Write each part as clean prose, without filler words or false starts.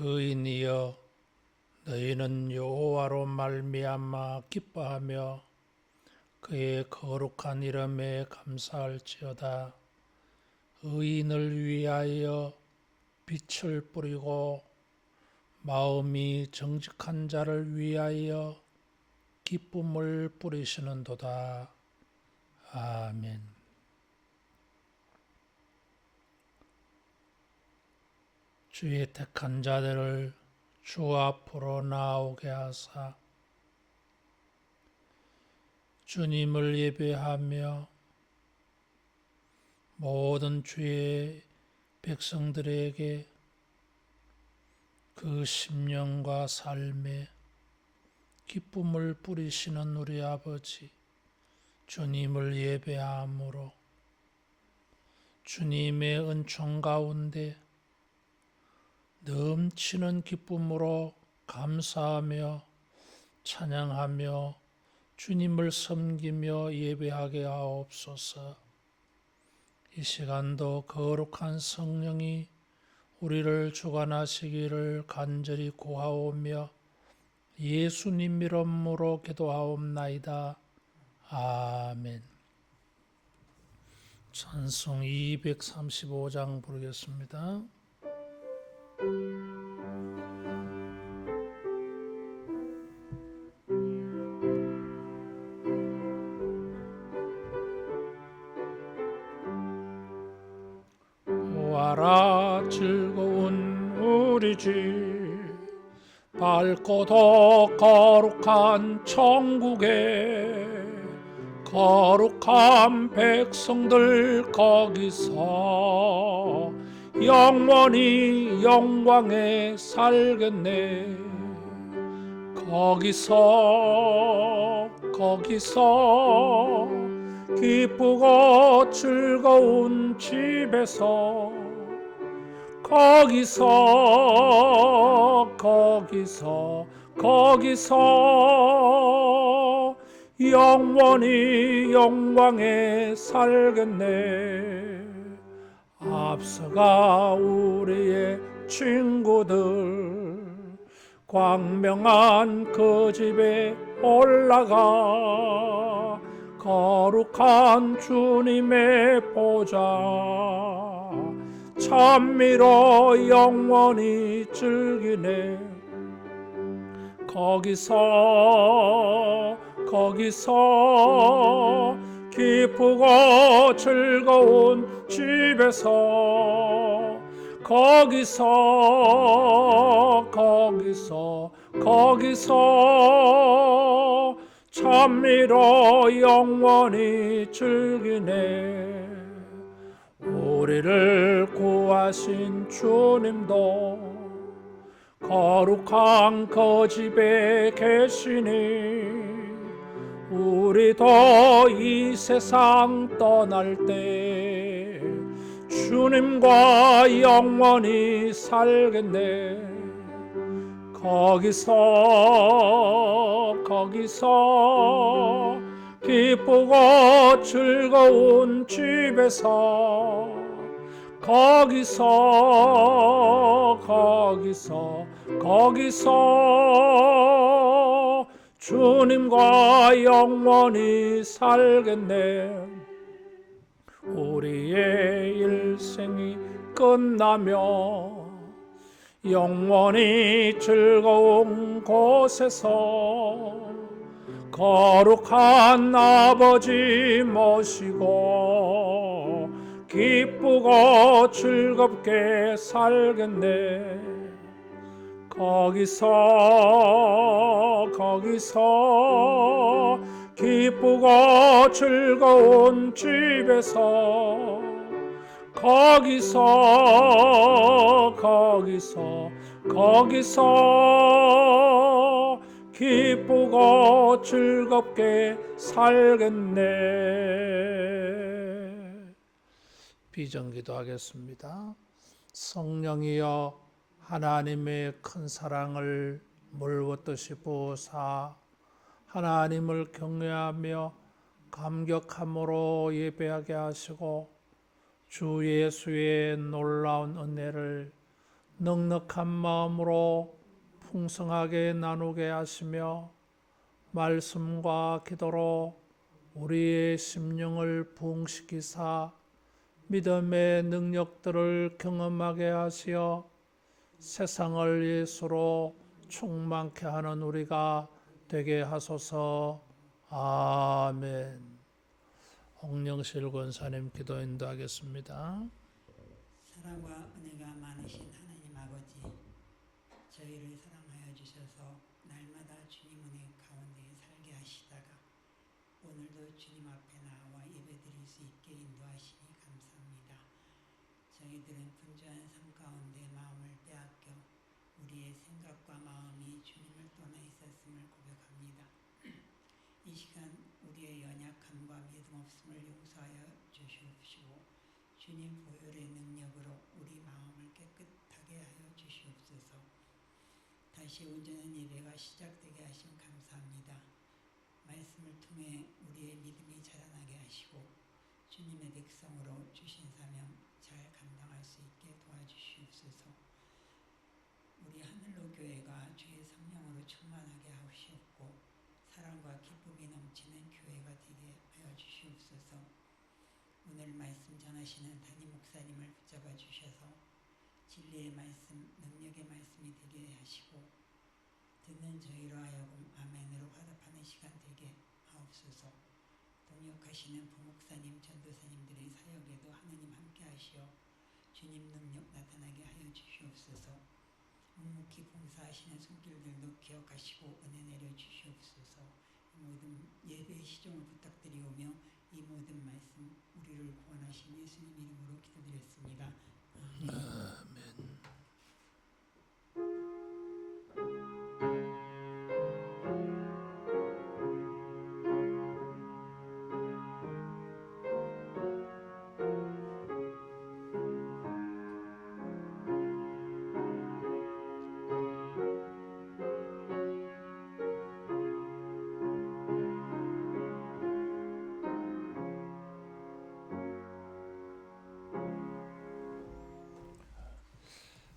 의인이여 너희는 여호와로 말미암아 기뻐하며 그의 거룩한 이름에 감사할지어다. 의인을 위하여 빛을 뿌리고 마음이 정직한 자를 위하여 기쁨을 뿌리시는도다. 아멘. 주의 택한 자들을 주 앞으로 나오게 하사 주님을 예배하며 모든 주의 백성들에게 그 심령과 삶에 기쁨을 뿌리시는 우리 아버지, 주님을 예배함으로 주님의 은총 가운데 넘치는 기쁨으로 감사하며 찬양하며 주님을 섬기며 예배하게 하옵소서. 이 시간도 거룩한 성령이 우리를 주관하시기를 간절히 구하오며 예수님 이름으로 기도하옵나이다. 아멘. 찬송 235장 부르겠습니다. 보아라 즐거운 우리 집 밝고 더 거룩한 천국에 거룩한 백성들 거기서 영원히 영광에 살겠네. 거기서 기쁘고 즐거운 집에서 거기서 영원히 영광에 살겠네. 앞서가 우리의 친구들 광명한 그 집에 올라가 거룩한 주님의 보좌 찬미로 영원히 즐기네. 거기서 기쁘고 즐거운 집에서 거기서 찬미로 영원히 즐기네. 우리를 구하신 주님도 거룩한 그 집에 계시니 우리도 이 세상 떠날 때 주님과 영원히 살겠네. 거기서 기쁘고 즐거운 집에서 거기서 주님과 영원히 살겠네. 우리의 일생이 끝나며 영원히 즐거운 곳에서 거룩한 아버지 모시고 기쁘고 즐겁게 살겠네. 거기서 기쁘고 즐거운 집에서 거기서 기쁘고 즐겁게 살겠네. 비전기도 하겠습니다. 성령이여 하나님의 큰 사랑을 물붓듯이 부으사 하나님을 경외하며 감격함으로 예배하게 하시고 주 예수의 놀라운 은혜를 넉넉한 마음으로 풍성하게 나누게 하시며 말씀과 기도로 우리의 심령을 부흥시키사 믿음의 능력들을 경험하게 하시어 세상을 예수로 충만케 하는 우리가 되게 하소서. 아멘. 홍영실 권사님 기도 인도하겠습니다. 사랑과 은혜가 많으신 하나님 아버지, 저희를 사랑하여 주셔서 날마다 주님 은혜 가운데 살게 하시다가 오늘도 주님 앞에 나와 예배드릴 수 있게 인도하시니 감사합니다. 저희들은 분주한 삶 가운데 마음을 빼앗겨 우리의 생각과 마음이 주님을 떠나 있었음을 고백합니다. 이 시간 우리의 연약함과 믿음 없음을 용서하여 주시옵시고 주님 보혈의 능력으로 우리 마음을 깨끗하게 하여 주시옵소서. 다시 온전한 예배가 시작되게 하심 감사합니다. 말씀을 통해 우리의 믿음이 자라나게 하시고 주님의 백성으로 주신 사명 잘 감당할 수 있게 도와주시옵소서. 우리 하늘로 교회가 주의 성령으로 충만하게 하시옵고 사랑과 기쁨이 넘치는 교회가 되게 하여 주시옵소서. 오늘 말씀 전하시는 담임 목사님을 붙잡아 주셔서 진리의 말씀, 능력의 말씀이 되게 하시고 듣는 저희로 하여금 아멘으로 화답하는 시간 되게 하옵소서. 동역하시는 부목사님, 전도사님들의 사역에도 하느님 함께 하시어 주님 능력 나타나게 하여 주시옵소서. 묵묵히 봉사하시는 손길들도 기억하시고 은혜 내려 주시옵소서. 이 모든 예배의 시종을 부탁드리오며 이 모든 말씀 우리를 구원하신 예수님 이름으로 기도드렸습니다. 아멘.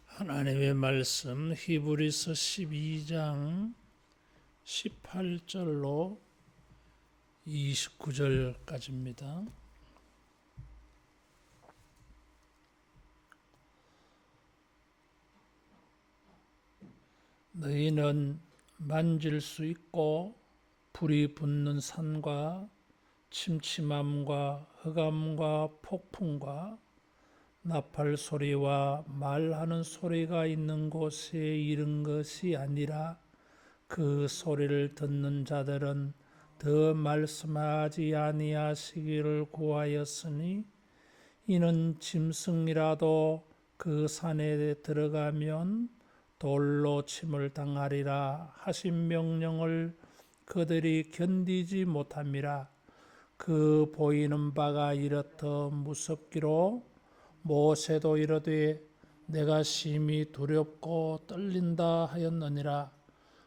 하나님의 말씀 히브리서 12장 18절로 29절까지입니다. 너희는 만질 수 있고 불이 붙는 산과 침침함과 흑암과 폭풍과 나팔 소리와 말하는 소리가 있는 곳에 이른 것이 아니라 그 소리를 듣는 자들은 더 말씀하지 아니하시기를 구하였으니 이는 짐승이라도 그 산에 들어가면 돌로 침을 당하리라 하신 명령을 그들이 견디지 못함이라. 그 보이는 바가 이렇듯 무섭기로 모세도 이르되 내가 심히 두렵고 떨린다 하였느니라.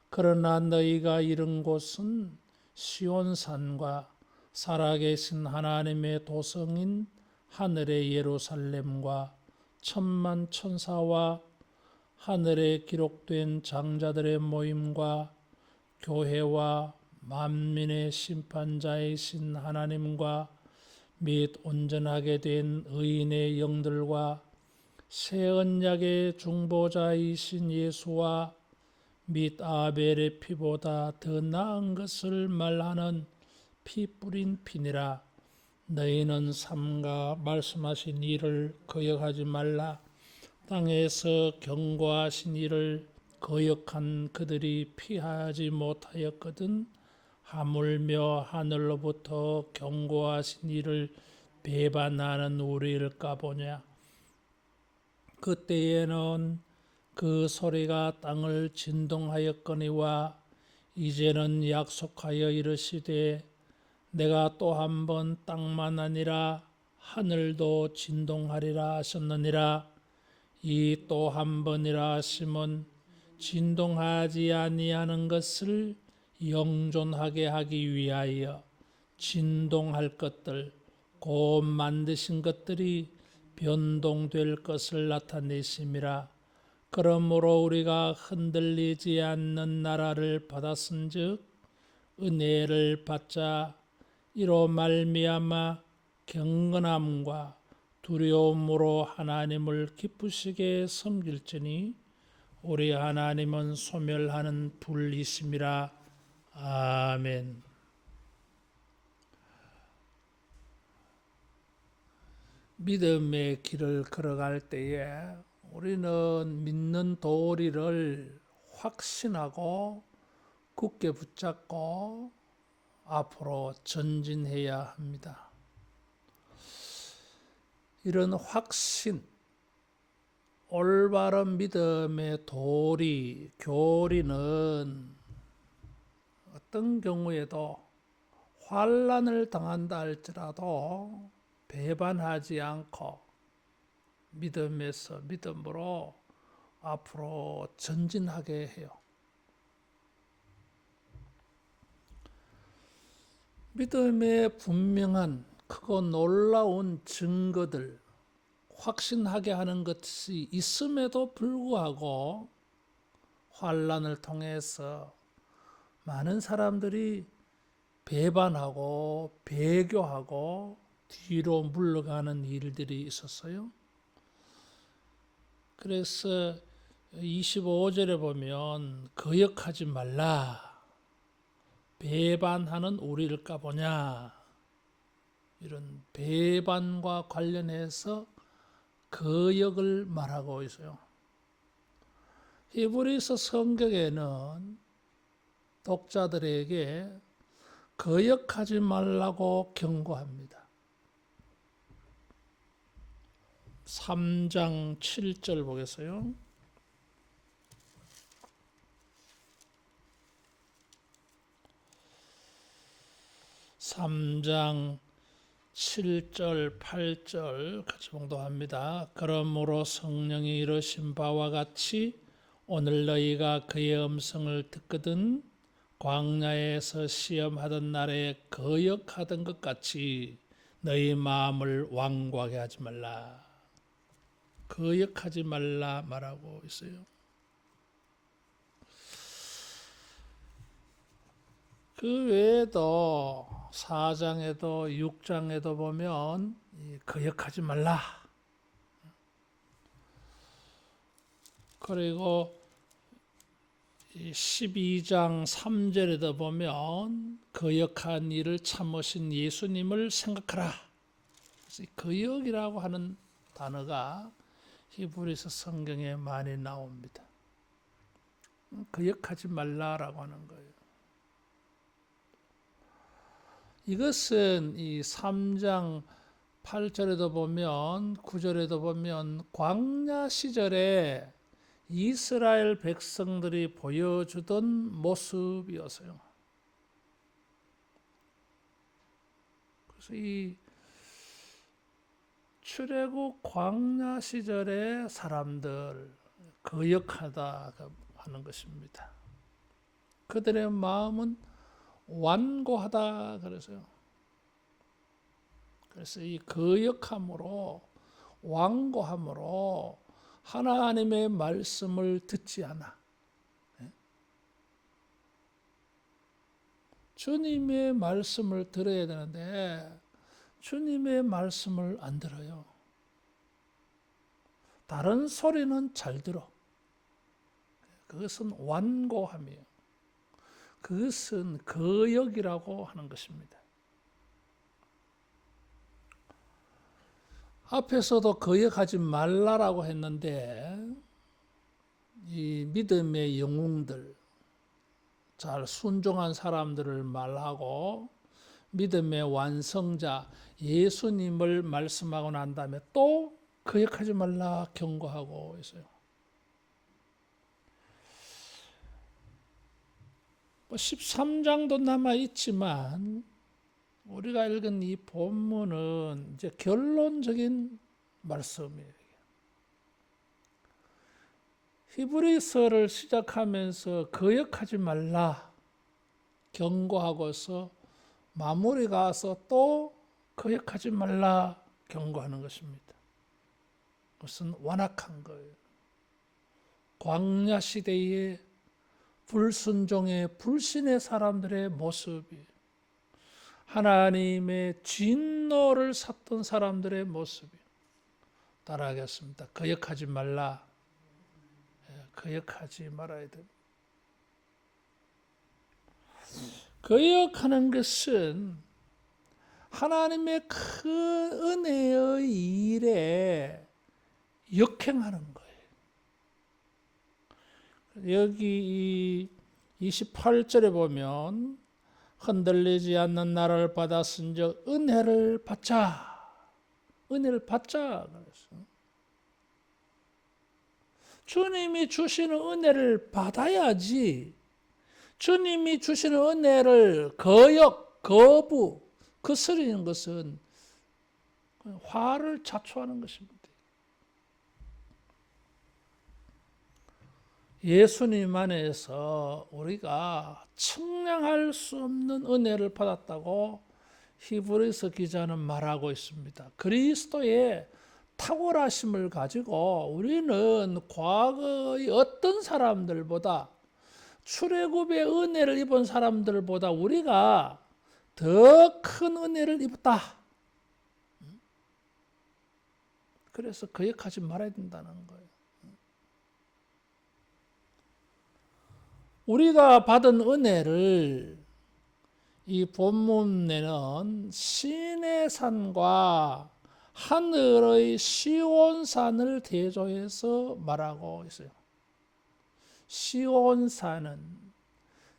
그러나 너희가 이른 곳은 시온산과 살아계신 하나님의 도성인 하늘의 예루살렘과 천만 천사와 하늘에 기록된 장자들의 모임과 교회와 만민의 심판자이신 하나님과 및 온전하게 된 의인의 영들과 새 언약의 중보자이신 예수와 및 아벨의 피보다 더 나은 것을 말하는 피 뿌린 피니라. 너희는 삼가 말씀하신 일을 거역하지 말라. 땅에서 경고하신 일을 거역한 그들이 피하지 못하였거든. 하물며 하늘로부터 경고하신 이를 배반하는 우리일까 보냐. 그때에는 그 소리가 땅을 진동하였거니와 이제는 약속하여 이르시되 내가 또 한 번 땅만 아니라 하늘도 진동하리라 하셨느니라. 이 또 한 번이라 하심은 진동하지 아니하는 것을 영존하게 하기 위하여 진동할 것들 곧 만드신 것들이 변동될 것을 나타내심이라. 그러므로 우리가 흔들리지 않는 나라를 받았은즉 은혜를 받자. 이로 말미암아 경건함과 두려움으로 하나님을 기쁘시게 섬길지니 우리 하나님은 소멸하는 불이심이라. 아멘. 믿음의 길을 걸어갈 때에 우리는 믿는 도리를 확신하고 굳게 붙잡고 앞으로 전진해야 합니다. 이런 확신, 올바른 믿음의 도리, 교리는 어떤 경우에도 환난을 당한다 할지라도 배반하지 않고 믿음으로 앞으로 전진하게 해요. 믿음의 분명한 크고 놀라운 증거들, 확신하게 하는 것이 있음에도 불구하고 환난을 통해서 많은 사람들이 배반하고 배교하고 뒤로 물러가는 일들이 있었어요. 그래서 25절에 보면 거역하지 말라. 배반하는 우리일까 보냐. 이런 배반과 관련해서 거역을 말하고 있어요. 히브리서 성경에는 독자들에게 거역하지 말라고 경고합니다. 3장 7절 보겠어요. 3장 7절 8절 같이 봉독합니다. 그러므로 성령이 이르신 바와 같이 오늘 너희가 그의 음성을 듣거든 광야에서 시험하던 날에 거역하던 것 같이 너희 마음을 완고하게 하지 말라. 거역하지 말라 말하고 있어요. 그 외에도 4장에도 6장에도 보면 거역하지 말라. 그리고 12장 3절에도 보면 거역한 일을 참으신 예수님을 생각하라. 그래서 거역이라고 하는 단어가 히브리서 성경에 많이 나옵니다. 거역하지 말라라고 하는 거예요. 이것은 이 3장 8절에도 보면 9절에도 보면 광야 시절에 이스라엘 백성들이 보여주던 모습이었어요. 그래서 이 출애굽 광야 시절의 사람들 거역하다 하는 것입니다. 그들의 마음은 완고하다 그래서요. 그래서 이 거역함으로 완고함으로 하나님의 말씀을 듣지 않아. 주님의 말씀을 들어야 되는데 주님의 말씀을 안 들어요. 다른 소리는 잘 들어. 그것은 완고함이에요. 그것은 거역이라고 하는 것입니다. 앞에서도 거역하지 말라라고 했는데 이 믿음의 영웅들, 잘 순종한 사람들을 말하고 믿음의 완성자 예수님을 말씀하고 난 다음에 또 거역하지 말라 경고하고 있어요. 13장도 남아 있지만 우리가 읽은 이 본문은 이제 결론적인 말씀이에요. 히브리서를 시작하면서 거역하지 말라 경고하고서 마무리 가서 또 거역하지 말라 경고하는 것입니다. 그것은 완악한 거예요. 광야 시대의 불순종의 불신의 사람들의 모습이, 하나님의 진노를 샀던 사람들의 모습이. 따라하겠습니다. 거역하지 말라. 거역하지 말아야 됩니다. 거역하는 것은 하나님의 큰 은혜의 일에 역행하는 거예요. 여기 28절에 보면 흔들리지 않는 나를 받았은즉 은혜를 받자. 은혜를 받자. 그래서 주님이 주시는 은혜를 받아야지. 주님이 주시는 은혜를 거역, 거부, 거스르는 것은 화를 자초하는 것입니다. 예수님 안에서 우리가 측량할 수 없는 은혜를 받았다고 히브리서 기자는 말하고 있습니다. 그리스도의 탁월하심을 가지고 우리는 과거의 어떤 사람들보다, 출애굽의 은혜를 입은 사람들보다 우리가 더 큰 은혜를 입었다. 그래서 거역하지 말아야 된다는 거예요. 우리가 받은 은혜를 이 본문에는 시내 산과 하늘의 시온산을 대조해서 말하고 있어요. 시온산은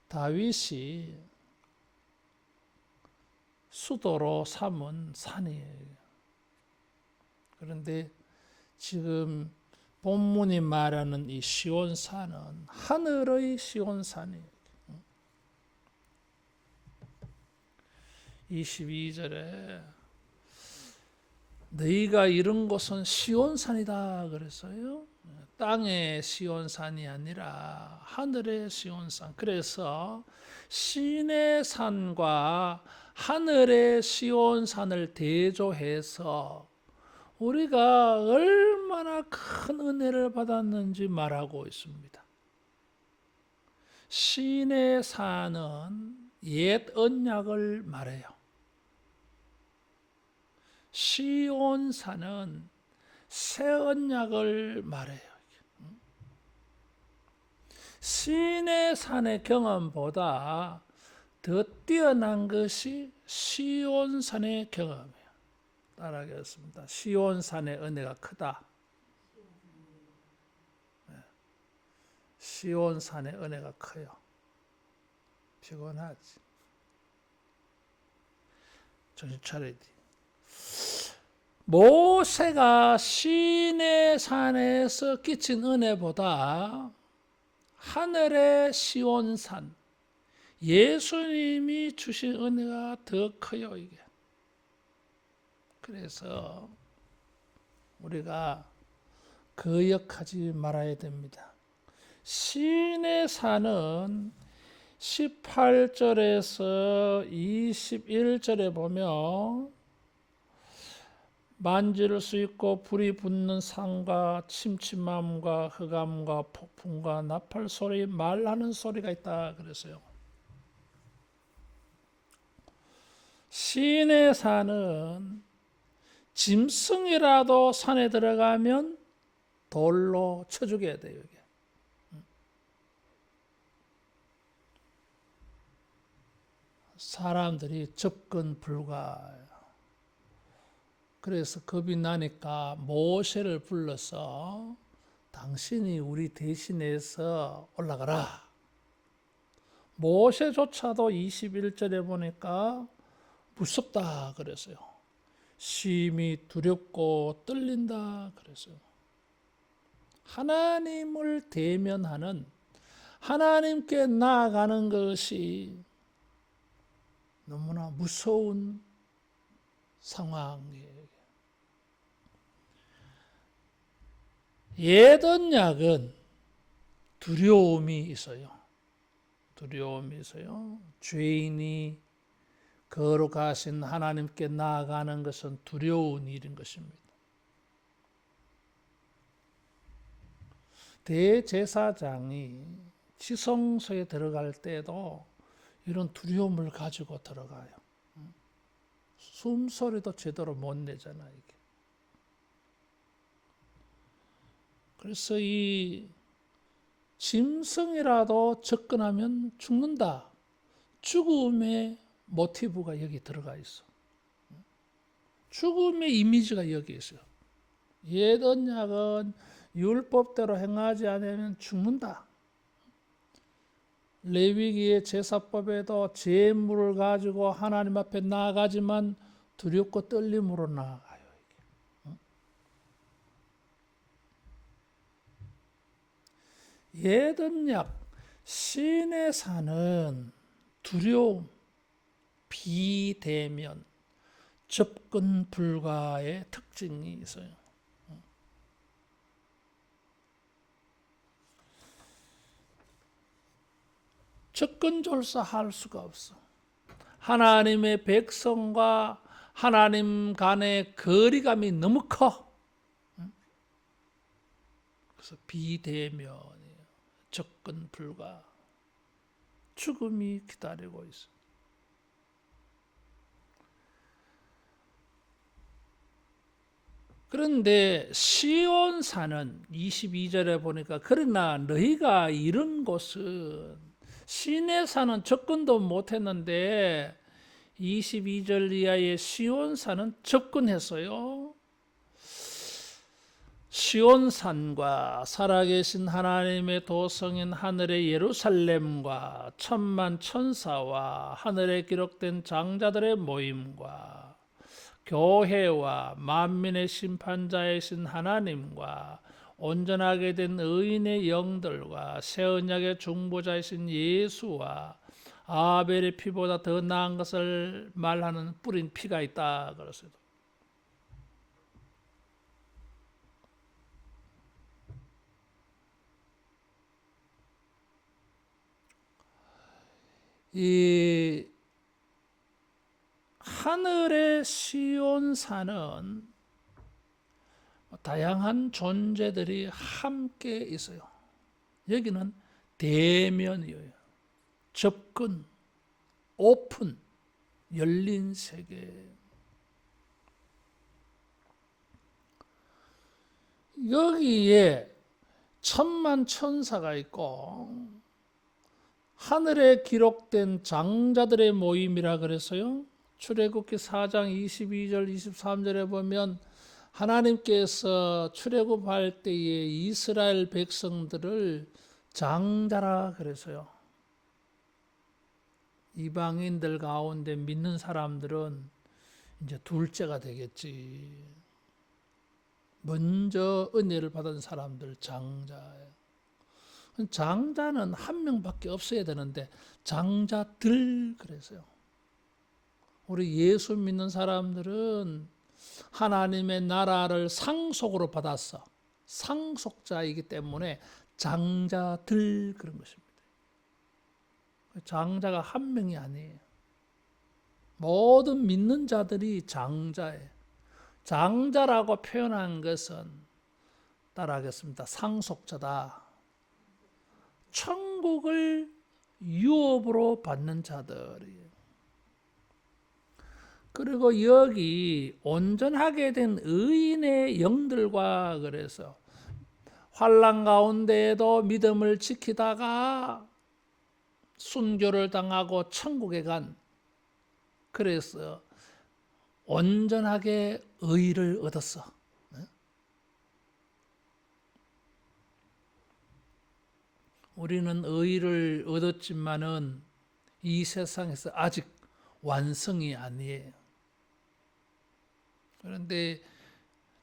다윗이 수도로 삼은 산이에요. 그런데 지금 본문이 말하는 이 시온산은 하늘의 시온산이에요. 22절에 너희가 이른 곳은 시온산이다 그랬어요. 땅의 시온산이 아니라 하늘의 시온산. 그래서 신의 산과 하늘의 시온산을 대조해서 우리가 얼마나 큰 은혜를 받았는지 말하고 있습니다. 신의 산은 옛 언약을 말해요. 시온산은 새 언약을 말해요. 신의 산의 경험보다 더 뛰어난 것이 시온산의 경험이에요. 따라하겠습니다. 시온산의 은혜가 크다. 시온산의 은혜가 커요. 피곤하지. 정신 차려야 돼. 모세가 시내 산에서 끼친 은혜보다 하늘의 시온산, 예수님이 주신 은혜가 더 커요, 이게. 그래서 우리가 거역하지 말아야 됩니다. 시내 산은 18절에서 21절에 보면 만질 수 있고 불이 붙는 산과 침침함과 흑암과 폭풍과 나팔 소리, 말하는 소리가 있다 그랬어요. 시내 산은 짐승이라도 산에 들어가면 돌로 쳐 죽여야 돼요. 이게. 사람들이 접근 불가해요. 그래서 겁이 나니까 모세를 불러서 당신이 우리 대신해서 올라가라. 모세조차도 21절에 보니까 무섭다 그랬어요. 심히 두렵고 떨린다 그랬어요. 하나님을 대면하는, 하나님께 나아가는 것이 너무나 무서운 상황이에요. 옛 언약은 두려움이 있어요. 두려움이 있어요. 죄인이 거룩하신 하나님께 나아가는 것은 두려운 일인 것입니다. 대제사장이 지성소에 들어갈 때도 이런 두려움을 가지고 들어가요. 숨소리도 제대로 못 내잖아, 이게. 그래서 이 짐승이라도 접근하면 죽는다. 죽음의 모티브가 여기 들어가 있어. 죽음의 이미지가 여기 있어요. 옛 언약은 율법대로 행하지 않으면 죽는다. 레위기의 제사법에도 제물을 가지고 하나님 앞에 나아가지만 두렵고 떨림으로 나아가요. 옛 언약 신의 산은 두려움, 비대면, 접근 불가의 특징이 있어요. 접근절사할 수가 없어. 하나님의 백성과 하나님 간의 거리감이 너무 커. 그래서 비대면이에요. 접근 불가. 죽음이 기다리고 있어. 그런데 시온산은 22절에 보니까 그러나 너희가 이런 곳은 시내 산은 접근도 못했는데 22절 이하의 시온산은 접근했어요. 시온산과 살아계신 하나님의 도성인 하늘의 예루살렘과 천만 천사와 하늘에 기록된 장자들의 모임과 교회와 만민의 심판자이신 하나님과 온전하게 된 의인의 영들과 새 언약의 중보자이신 예수와 아벨의 피보다 더 나은 것을 말하는 뿌린 피가 있다 그랬어요. 이 하늘의 시온산은 다양한 존재들이 함께 있어요. 여기는 대면이에요. 접근, 오픈, 열린 세계. 여기에 천만 천사가 있고 하늘에 기록된 장자들의 모임이라 그랬어요. 출애굽기 4장 22절 23절에 보면 하나님께서 출애굽할 때에 이스라엘 백성들을 장자라 그랬어요. 이방인들 가운데 믿는 사람들은 이제 둘째가 되겠지. 먼저 은혜를 받은 사람들 장자예요. 장자는 한 명밖에 없어야 되는데 장자들 그랬어요. 우리 예수 믿는 사람들은 하나님의 나라를 상속으로 받았어. 상속자이기 때문에 장자들 그런 것입니다. 장자가 한 명이 아니에요. 모든 믿는 자들이 장자예요. 장자라고 표현한 것은 따라하겠습니다. 상속자다. 천국을 유업으로 받는 자들이에요. 그리고 여기 온전하게 된 의인의 영들과 그래서 환난 가운데에도 믿음을 지키다가 순교를 당하고 천국에 간 그래서 온전하게 의를 얻었어. 우리는 의를 얻었지만은 이 세상에서 아직 완성이 아니에요. 그런데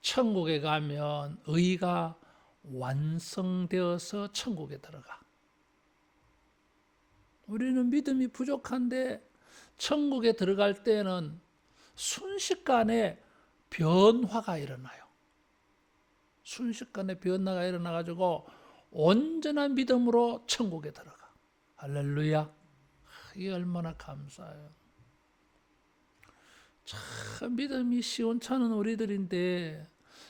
천국에 가면 의가 완성되어서 천국에 들어가. 우리는 믿음이 부족한데 천국에 들어갈 때는 순식간에 변화가 일어나요. 순식간에 변화가 일어나가지고 온전한 믿음으로 천국에 들어가. 할렐루야. 이게 얼마나 감사해요. 참 믿음이 시원찮은 우리들인데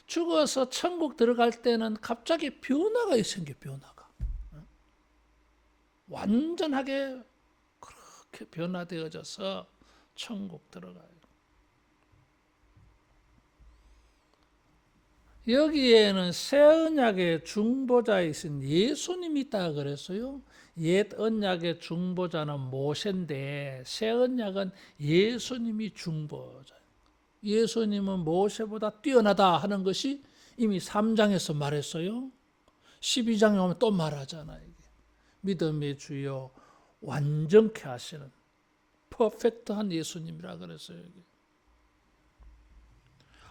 죽어서 천국 들어갈 때는 갑자기 변화가 생겨, 변화가. 완전하게 그렇게 변화되어져서 천국 들어가요. 여기에는 새 언약의 중보자이신 예수님이 있다 그랬어요. 옛 언약의 중보자는 모세인데 새 언약은 예수님이 중보자. 예수님은 모세보다 뛰어나다 하는 것이 이미 3장에서 말했어요. 12장에 오면 또 말하잖아요. 믿음의 주여 완전케 하시는 퍼펙트한 예수님이라 그랬어요.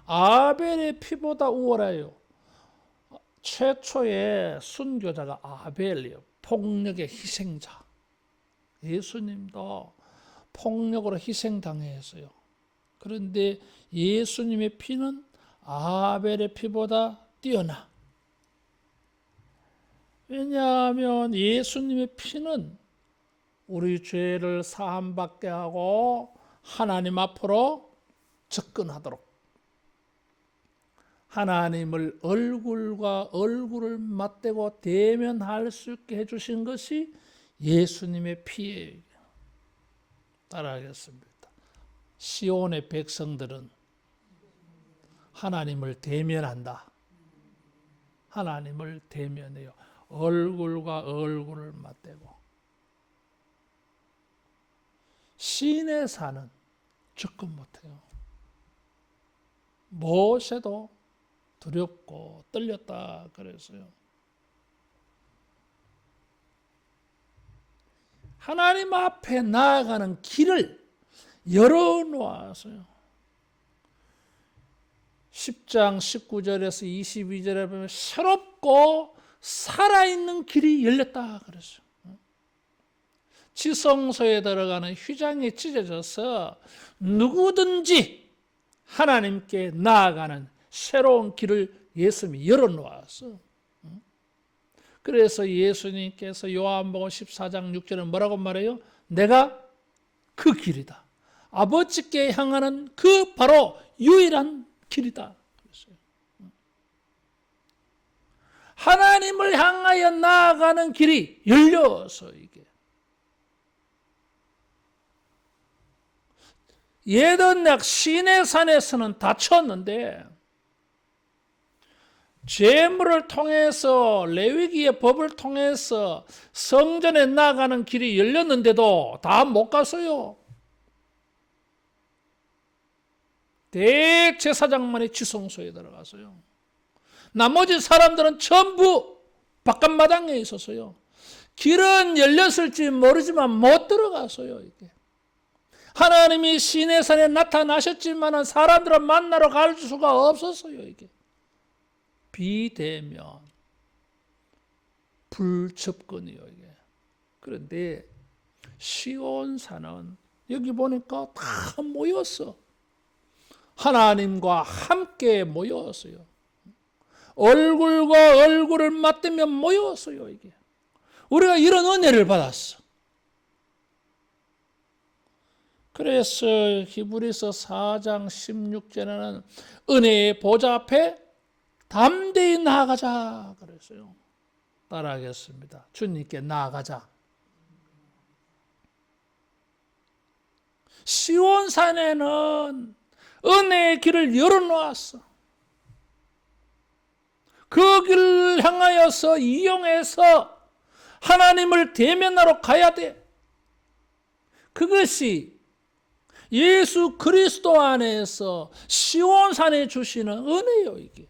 아벨의 피보다 우월해요. 최초의 순교자가 아벨이에요. 폭력의 희생자. 예수님도 폭력으로 희생당했어요. 그런데 예수님의 피는 아벨의 피보다 뛰어나. 왜냐하면 예수님의 피는 우리 죄를 사함받게 하고 하나님 앞으로 접근하도록, 하나님을 얼굴과 얼굴을 맞대고 대면할 수 있게 해주신 것이 예수님의 피예요. 따라하겠습니다. 시온의 백성들은 하나님을 대면한다. 하나님을 대면해요. 얼굴과 얼굴을 맞대고. 시내 산은 접근 못해요. 모세도 두렵고 떨렸다 그랬어요. 하나님 앞에 나아가는 길을 열어놓았어요. 10장 19절에서 22절에 보면 새롭고 살아있는 길이 열렸다 그랬어요. 지성소에 들어가는 휘장이 찢어져서 누구든지 하나님께 나아가는 새로운 길을 예수님이 열어놓았어. 그래서 예수님께서 요한복음 14장 6절에 뭐라고 말해요? 내가 그 길이다. 아버지께 향하는 그 바로 유일한 길이다. 그랬어요. 하나님을 향하여 나아가는 길이 열려서 이게. 옛 언약 시내산에서는 다쳤는데 제물을 통해서 레위기의 법을 통해서 성전에 나가는 길이 열렸는데도 다 못 갔어요. 대제사장만이 지성소에 들어갔어요. 나머지 사람들은 전부 바깥마당에 있었어요. 길은 열렸을지 모르지만 못 들어갔어요. 이게. 하나님이 시내산에 나타나셨지만 사람들은 만나러 갈 수가 없었어요. 이게. 비대면, 불접근이요. 이게. 그런데 시온산은 여기 보니까 다 모였어. 하나님과 함께 모였어요. 얼굴과 얼굴을 맞대며 모였어요. 이게. 우리가 이런 은혜를 받았어. 그래서 히브리서 4장 16절에는 은혜의 보좌 앞에 담대히 나아가자 그랬어요. 따라하겠습니다. 주님께 나아가자. 시온산에는 은혜의 길을 열어놓았어. 그 길을 향하여서 이용해서 하나님을 대면하러 가야 돼. 그것이 예수 그리스도 안에서 시온산에 주시는 은혜요. 이게.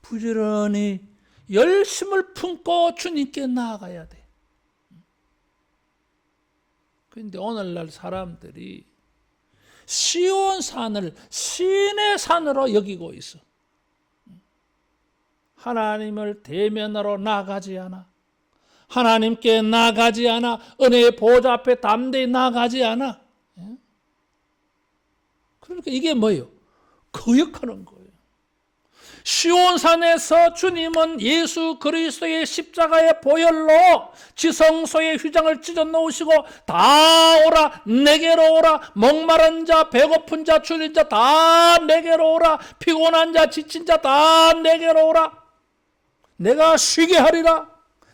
부지런히 열심을 품고 주님께 나아가야 돼. 그런데 오늘날 사람들이 시온산을 신의 산으로 여기고 있어. 하나님을 대면하러 나가지 않아. 하나님께 나가지 않아. 은혜의 보좌 앞에 담대히 나가지 않아. 그러니까 이게 뭐예요? 거역하는 거예요. 시온산에서 주님은 예수 그리스도의 십자가의 보혈로 지성소의 휘장을 찢어 놓으시고 다 오라 내게로 오라 목마른 자 배고픈 자 줄인 자 다 내게로 오라 피곤한 자 지친 자 다 내게로 오라 내가 쉬게 하리라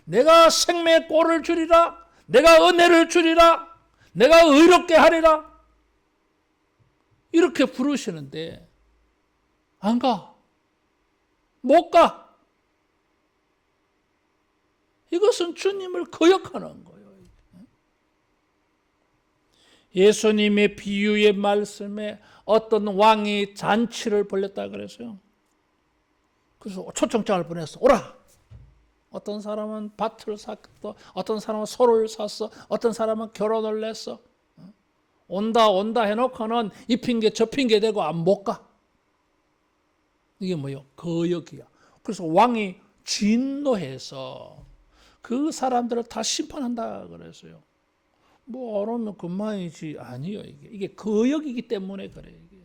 내가 생명의 꼴을 주리라 내가 은혜를 주리라 내가 의롭게 하리라 이렇게 부르시는데 안 가. 못 가. 이것은 주님을 거역하는 거예요. 예수님의 비유의 말씀에 어떤 왕이 잔치를 벌였다 그랬어요. 그래서 초청장을 보냈어. 오라. 어떤 사람은 밭을 샀고 어떤 사람은 소를 샀어. 어떤 사람은 결혼을 했어. 온다 해놓고는 이 핑계 저 핑계 대고 안 못 가. 이게 뭐예요? 거역이야. 그래서 왕이 진노해서 그 사람들을 다 심판한다 그랬어요. 뭐 안 오면 그만이지. 아니요. 이게 거역이기 때문에 그래요. 이게.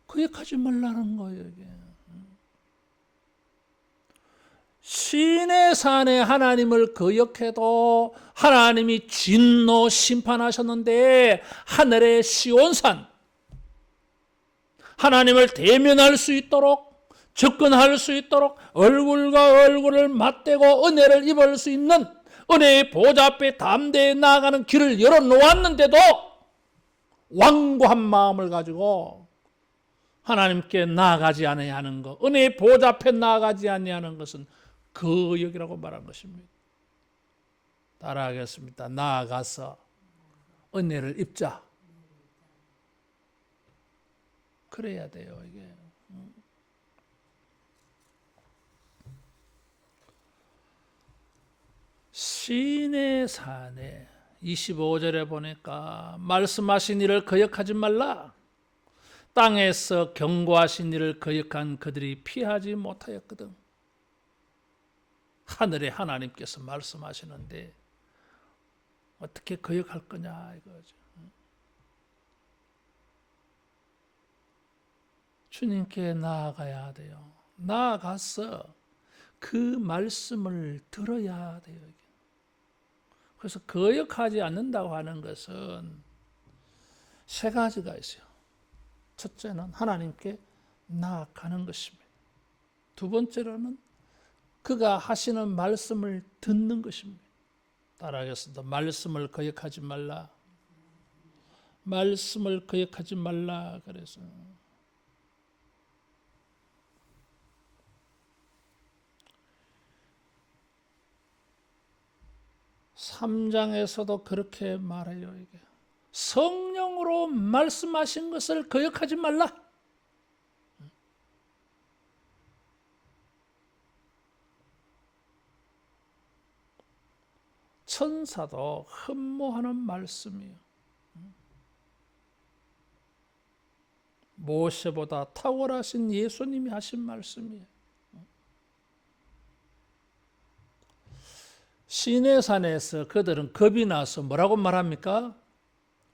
거역하지 말라는 거예요. 이게. 시내산에 하나님을 거역해도 하나님이 진노 심판하셨는데 하늘의 시온산 하나님을 대면할 수 있도록 접근할 수 있도록 얼굴과 얼굴을 맞대고 은혜를 입을 수 있는 은혜의 보좌 앞에 담대히 나아가는 길을 열어놓았는데도 완고한 마음을 가지고 하나님께 나아가지 아니하는 것 은혜의 보좌 앞에 나아가지 아니하는 것은 거역이라고 말한 것입니다. 따라하겠습니다. 나아가서 은혜를 입자. 그래야 돼요. 이게. 시내산에 25절에 보니까 말씀하신 일을 거역하지 말라. 땅에서 경고하신 일을 거역한 그들이 피하지 못하였거든. 하늘의 하나님께서 말씀하시는데 어떻게 거역할 거냐 이거죠. 주님께 나아가야 돼요. 나아가서 그 말씀을 들어야 돼요. 그래서 거역하지 않는다고 하는 것은 세 가지가 있어요. 첫째는 하나님께 나아가는 것입니다. 두 번째로는 그가 하시는 말씀을 듣는 것입니다. 따라하겠습니다. 말씀을 거역하지 말라. 말씀을 거역하지 말라. 그래서 3장에서도 그렇게 말해요. 이게 성령으로 말씀하신 것을 거역하지 말라. 천사도 흠모하는 말씀이에요. 모세보다 탁월하신 예수님이 하신 말씀이에요. 시내산에서 그들은 겁이 나서 뭐라고 말합니까?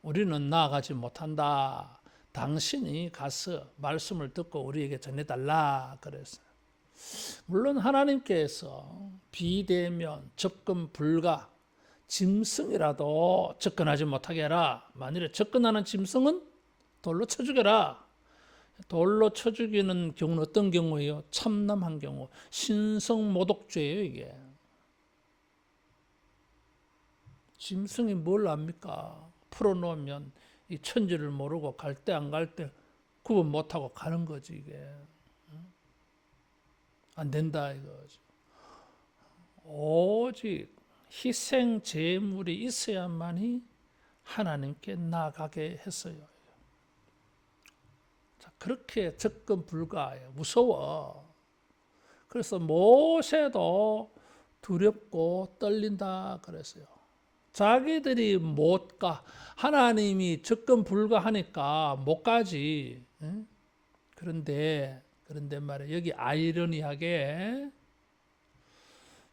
우리는 나아가지 못한다. 당신이 가서 말씀을 듣고 우리에게 전해달라 그랬어요. 물론 하나님께서 비대면, 접근 불가, 짐승이라도 접근하지 못하게 해라. 만일에 접근하는 짐승은 돌로 쳐 죽여라. 돌로 쳐 죽이는 경우는 어떤 경우예요? 참남한 경우. 신성모독죄예요, 이게. 짐승이 뭘 압니까? 풀어놓으면 이 천지를 모르고 갈 때 안 갈 때 구분 못하고 가는 거지, 이게. 안 된다, 이거지. 오직 희생 제물이 있어야만이 하나님께 나가게 했어요. 자, 그렇게 접근 불가해요. 무서워. 그래서 모세도 두렵고 떨린다 그랬어요. 자기들이 못 가. 하나님이 접근 불가하니까 못 가지. 그런데 말이야. 여기 아이러니하게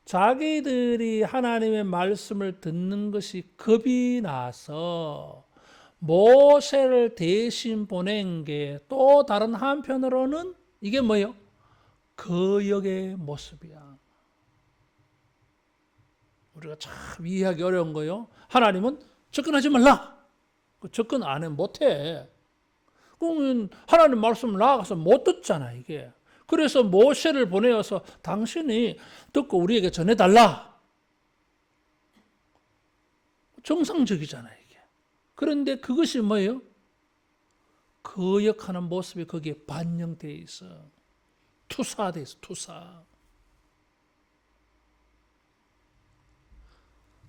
자기들이 하나님의 말씀을 듣는 것이 겁이 나서 모세를 대신 보낸 게 또 다른 한편으로는 이게 뭐예요? 거역의 모습이야. 우리가 참 이해하기 어려운 거예요. 하나님은 접근하지 말라. 접근 안 해, 못해. 그러면 하나님 말씀을 나아가서 못 듣잖아, 이게. 그래서 모세를 보내어서 당신이 듣고 우리에게 전해달라. 정상적이잖아, 이게. 그런데 그것이 뭐예요? 거역하는 모습이 거기에 반영되어 있어. 투사되어 있어, 투사.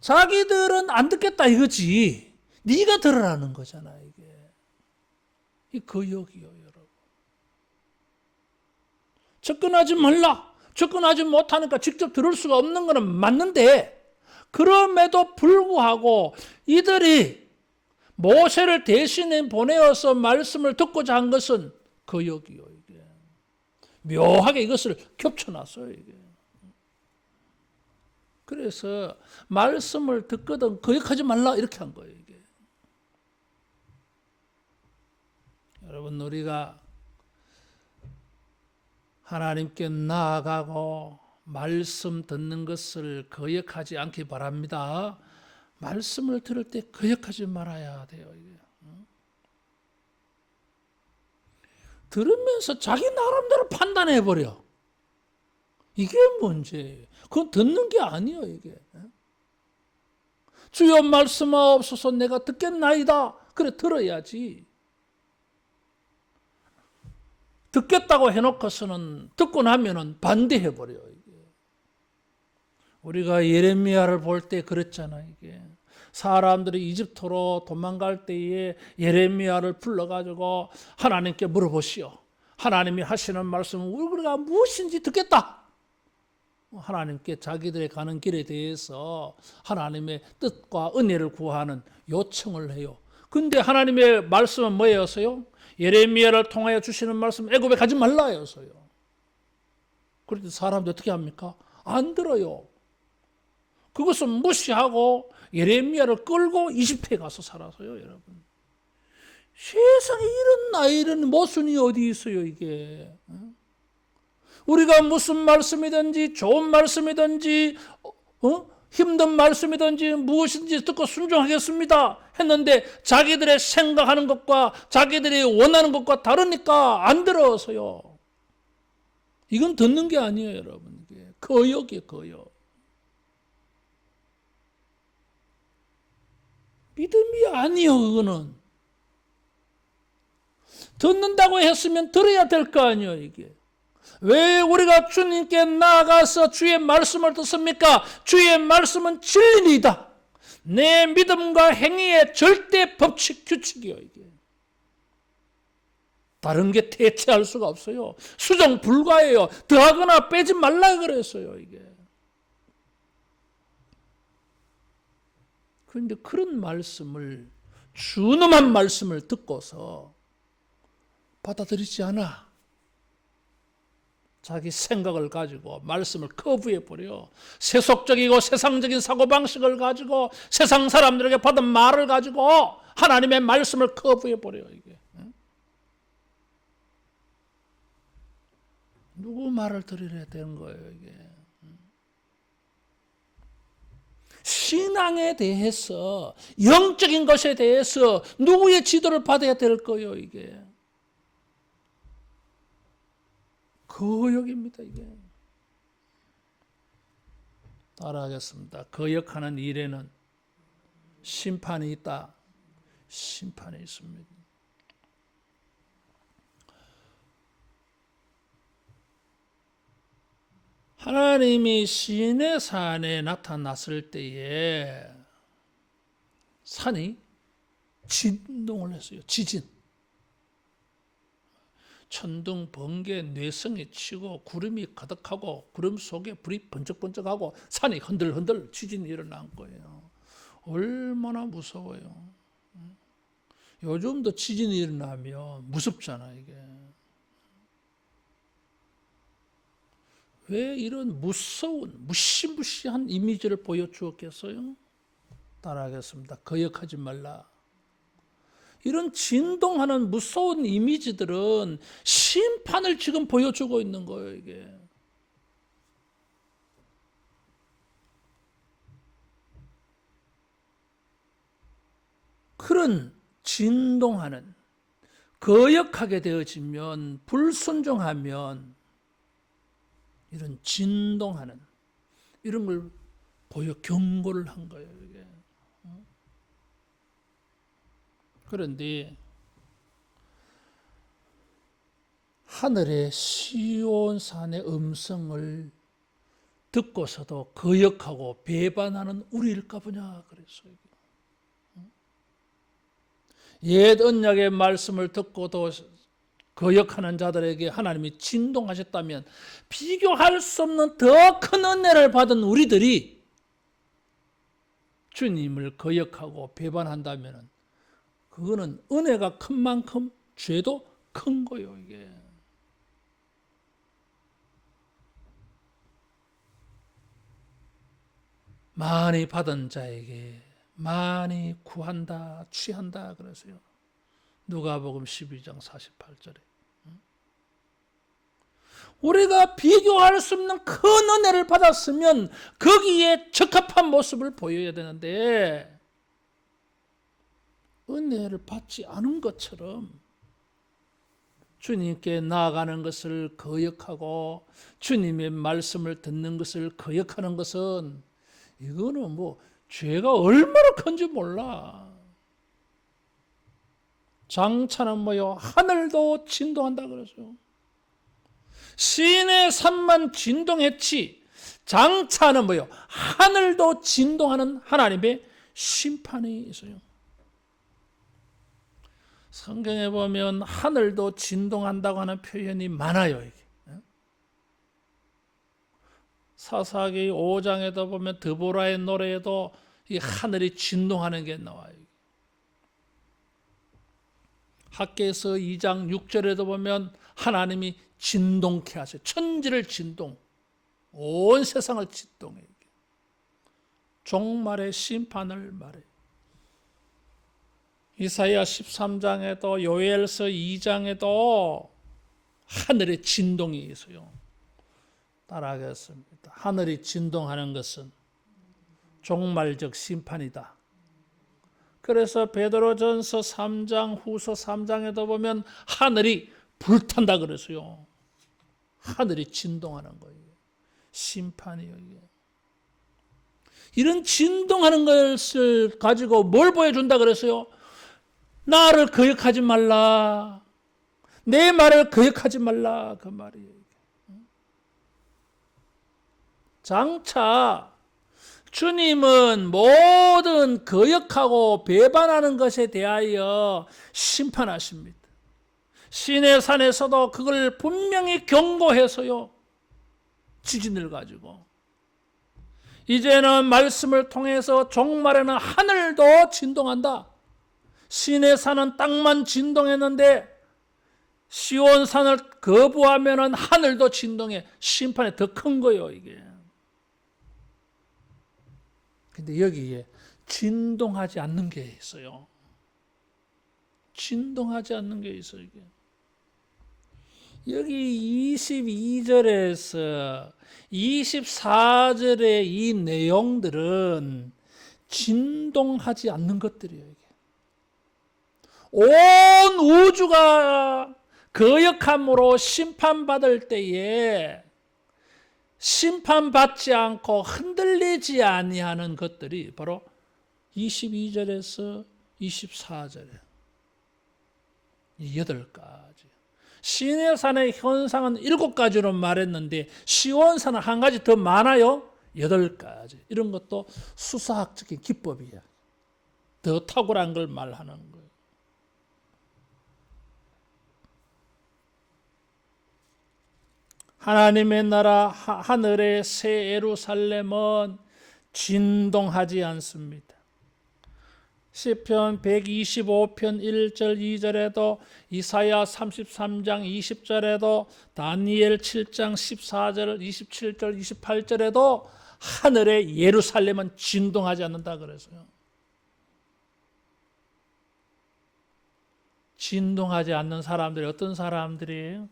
자기들은 안 듣겠다 이거지. 네가 들으라는 거잖아, 이게. 이 거역이요, 여러분. 접근하지 말라. 접근하지 못하니까 직접 들을 수가 없는 거는 맞는데, 그럼에도 불구하고 이들이 모세를 대신해 보내어서 말씀을 듣고자 한 것은 거역이요, 이게. 묘하게 이것을 겹쳐놨어요, 이게. 그래서 말씀을 듣거든 거역하지 말라 이렇게 한 거예요, 이게. 여러분, 우리가 하나님께 나아가고 말씀 듣는 것을 거역하지 않기 바랍니다. 말씀을 들을 때 거역하지 말아야 돼요, 이게. 들으면서 자기 나름대로 판단해버려. 이게 문제예요. 그건 듣는 게 아니에요, 이게. 주여 말씀하옵소서 내가 듣겠나이다. 그래, 들어야지. 듣겠다고 해놓고서는 듣고 나면은 반대해버려요, 이게. 우리가 예레미야를 볼 때 그랬잖아, 이게. 사람들이 이집트로 도망갈 때에 예레미야를 불러가지고 하나님께 물어보시오. 하나님이 하시는 말씀은 우리가 무엇인지 듣겠다. 하나님께 자기들의 가는 길에 대해서 하나님의 뜻과 은혜를 구하는 요청을 해요. 근데 하나님의 말씀은 뭐였어요? 예레미야를 통하여 주시는 말씀, 애굽에 가지 말라였어요. 그런데 사람들이 어떻게 합니까? 안 들어요. 그것은 무시하고 예레미야를 끌고 이집트에 가서 살아서요, 여러분. 세상에 이런 나이는 모순이 어디 있어요, 이게. 우리가 무슨 말씀이든지 좋은 말씀이든지 힘든 말씀이든지 무엇인지 듣고 순종하겠습니다 했는데 자기들의 생각하는 것과 자기들이 원하는 것과 다르니까 안 들어서요. 이건 듣는 게 아니에요, 여러분. 이게 거역이에요, 거역. 믿음이 아니에요, 그거는. 듣는다고 했으면 들어야 될 거 아니에요, 이게. 왜 우리가 주님께 나아가서 주의 말씀을 듣습니까? 주의 말씀은 진리이다. 내 믿음과 행위의 절대 법칙, 규칙이요, 이게. 다른 게 대체할 수가 없어요. 수정 불가해요. 더하거나 빼지 말라 그랬어요, 이게. 그런데 그런 말씀을, 준엄한 말씀을 듣고서 받아들이지 않아. 자기 생각을 가지고 말씀을 거부해버려. 세속적이고 세상적인 사고방식을 가지고 세상 사람들에게 받은 말을 가지고 하나님의 말씀을 거부해버려요, 이게. 누구 말을 들으려야 되는 거예요, 이게. 신앙에 대해서, 영적인 것에 대해서 누구의 지도를 받아야 될 거예요, 이게. 거역입니다, 이게. 따라하겠습니다. 거역하는 일에는 심판이 있다. 심판이 있습니다. 하나님이 시내산에 나타났을 때에 산이 진동을 했어요. 지진. 천둥, 번개, 뇌성이 치고 구름이 가득하고 구름 속에 불이 번쩍번쩍하고 산이 흔들흔들 지진이 일어난 거예요. 얼마나 무서워요. 요즘도 지진이 일어나면 무섭잖아, 이게. 왜 이런 무서운 무시무시한 이미지를 보여주었겠어요? 따라하겠습니다. 거역하지 말라. 이런 진동하는 무서운 이미지들은 심판을 지금 보여주고 있는 거예요, 이게. 그런 진동하는, 거역하게 되어지면, 불순종하면 이런 진동하는 이런 걸 경고를 한 거예요, 이게. 그런데 하늘의 시온산의 음성을 듣고서도 거역하고 배반하는 우리일까 보냐 그랬어요. 옛 언약의 말씀을 듣고도 거역하는 자들에게 하나님이 진동하셨다면 비교할 수 없는 더 큰 은혜를 받은 우리들이 주님을 거역하고 배반한다면 그거는 은혜가 큰 만큼 죄도 큰 거예요, 이게. 많이 받은 자에게 많이 구한다, 취한다 그랬어요. 누가복음 12장 48절에. 우리가 비교할 수 없는 큰 은혜를 받았으면 거기에 적합한 모습을 보여야 되는데 은혜를 받지 않은 것처럼 주님께 나아가는 것을 거역하고 주님의 말씀을 듣는 것을 거역하는 것은 이거는 뭐 죄가 얼마나 큰지 몰라. 장차는 뭐요? 하늘도 진동한다 그러죠. 시내 산만 진동했지 장차는 뭐요? 하늘도 진동하는 하나님의 심판이 있어요. 성경에 보면 하늘도 진동한다고 하는 표현이 많아요. 이게. 사사기 5장에도 보면 드보라의 노래에도 이 하늘이 진동하는 게 나와요. 학개서 2장 6절에도 보면 하나님이 진동케 하세요. 천지를 진동, 온 세상을 진동해. 종말의 심판을 말해요. 이사야 13장에도 요엘서 2장에도 하늘의 진동이 있어요. 따라하겠습니다. 하늘이 진동하는 것은 종말적 심판이다. 그래서 베드로전서 3장, 후서 3장에도 보면 하늘이 불탄다 그랬어요. 하늘이 진동하는 거예요. 심판이에요. 이게. 이런 진동하는 것을 가지고 뭘 보여준다 그랬어요? 나를 거역하지 말라. 내 말을 거역하지 말라. 그 말이에요. 장차 주님은 모든 거역하고 배반하는 것에 대하여 심판하십니다. 시내산에서도 그걸 분명히 경고해서요. 지진을 가지고. 이제는 말씀을 통해서 종말에는 하늘도 진동한다. 시내산은 땅만 진동했는데 시온산을 거부하면 하늘도 진동해. 심판이 더 큰 거예요, 이게. 근데 여기에 진동하지 않는 게 있어요. 진동하지 않는 게 있어요, 이게. 여기 22절에서 24절의 이 내용들은 진동하지 않는 것들이에요, 이게. 온 우주가 거역함으로 심판받을 때에 심판받지 않고 흔들리지 아니하는 것들이 바로 22절에서 24절에 이 8가지. 시내산의 현상은 7가지로 말했는데 시온산은 한 가지 더 많아요. 8가지. 이런 것도 수사학적인 기법이야. 더 탁월한 걸 말하는 거예요. 하나님의 나라 하늘의 새 예루살렘은 진동하지 않습니다. 시편 125편 1절 2절에도 이사야 33장 20절에도 다니엘 7장 14절 27절 28절에도 하늘의 예루살렘은 진동하지 않는다 그래서요. 진동하지 않는 사람들이 어떤 사람들이에요?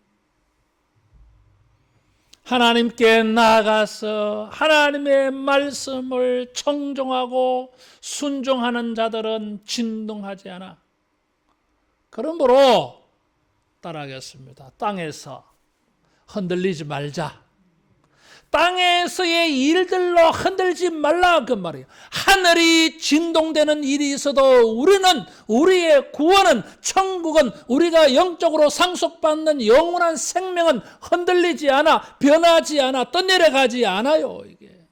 하나님께 나아가서 하나님의 말씀을 청종하고 순종하는 자들은 진동하지 않아. 그러므로 따라하겠습니다. 땅에서 흔들리지 말자. 땅에서의 일들로 흔들지 말라 그 말이에요. 하늘이 진동되는 일이 있어도 우리는, 우리의 구원은, 천국은, 우리가 영적으로 상속받는 영원한 생명은 흔들리지 않아, 변하지 않아, 떠내려가지 않아요. 이게